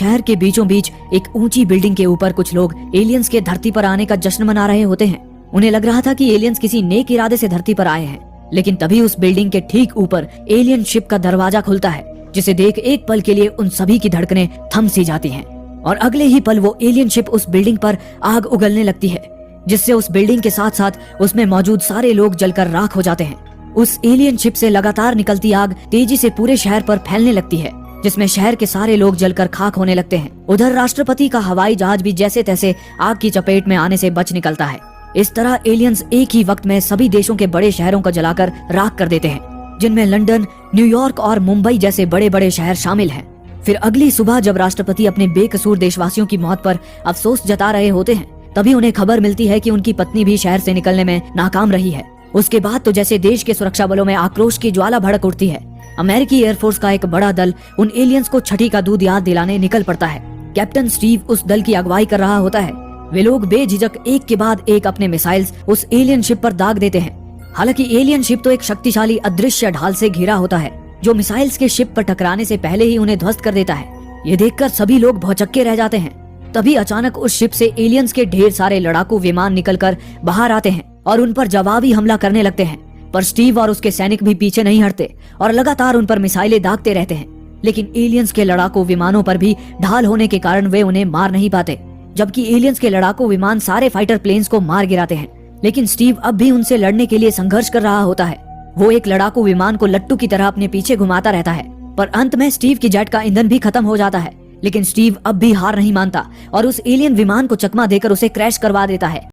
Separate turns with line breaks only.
शहर के बीचों बीच एक ऊंची बिल्डिंग के ऊपर कुछ लोग एलियंस के धरती पर आने का जश्न मना रहे होते हैं। उन्हें लग रहा था कि एलियंस किसी नेक इरादे से धरती पर आए हैं, लेकिन तभी उस बिल्डिंग के ठीक ऊपर एलियन शिप का दरवाजा खुलता है, जिसे देख एक पल के लिए उन सभी की धड़कनें थम सी जाती हैं और अगले ही पल वो एलियन शिप उस बिल्डिंग पर आग उगलने लगती है, जिससे उस बिल्डिंग के साथ साथ उसमें मौजूद सारे लोग जलकर राख हो जाते हैं। उस एलियन शिप से लगातार निकलती आग तेजी से पूरे शहर पर फैलने लगती है, जिसमें शहर के सारे लोग जलकर खाक होने लगते हैं। उधर राष्ट्रपति का हवाई जहाज भी जैसे तैसे आग की चपेट में आने से बच निकलता है। इस तरह एलियंस एक ही वक्त में सभी देशों के बड़े शहरों को जलाकर राख कर देते हैं, जिनमें लंदन, न्यूयॉर्क और मुंबई जैसे बड़े बड़े शहर शामिल हैं। फिर अगली सुबह जब राष्ट्रपति अपने बेकसूर देशवासियों की मौत पर अफसोस जता रहे होते हैं, तभी उन्हें खबर मिलती है कि उनकी पत्नी भी शहर से निकलने में नाकाम रही है। उसके बाद तो जैसे देश के सुरक्षा बलों में आक्रोश की ज्वाला भड़क उठती है। अमेरिकी एयरफोर्स का एक बड़ा दल उन एलियंस को छठी का दूध याद दिलाने निकल पड़ता है। कैप्टन स्टीव उस दल की अगुवाई कर रहा होता है। वे लोग बेझिझक एक के बाद एक अपने मिसाइल्स उस एलियन शिप पर दाग देते हैं। हालांकि एलियन शिप तो एक शक्तिशाली अदृश्य ढाल से घिरा होता है, जो मिसाइल्स के शिप पर टकराने से पहले ही उन्हें ध्वस्त कर देता है। ये देखकर सभी लोग भौचक्के रह जाते हैं। तभी अचानक उस शिप से एलियंस के ढेर सारे लड़ाकू विमान निकलकर बाहर आते हैं और उन पर जवाबी हमला करने लगते हैं। पर स्टीव और उसके सैनिक भी पीछे नहीं हटते और लगातार उन पर मिसाइलें दागते रहते हैं। लेकिन एलियंस के लड़ाकू विमानों पर भी ढाल होने के कारण वे उन्हें मार नहीं पाते, जबकि एलियंस के लड़ाकू विमान सारे फाइटर प्लेन्स को मार गिराते हैं। लेकिन स्टीव अब भी उनसे लड़ने के लिए संघर्ष कर रहा होता है। वो एक लड़ाकू विमान को लट्टू की तरह अपने पीछे घुमाता रहता है, पर अंत में स्टीव की जेट का ईंधन भी खत्म हो जाता है। लेकिन स्टीव अब भी हार नहीं मानता और उस एलियन विमान को चकमा देकर उसे क्रैश करवा देता है।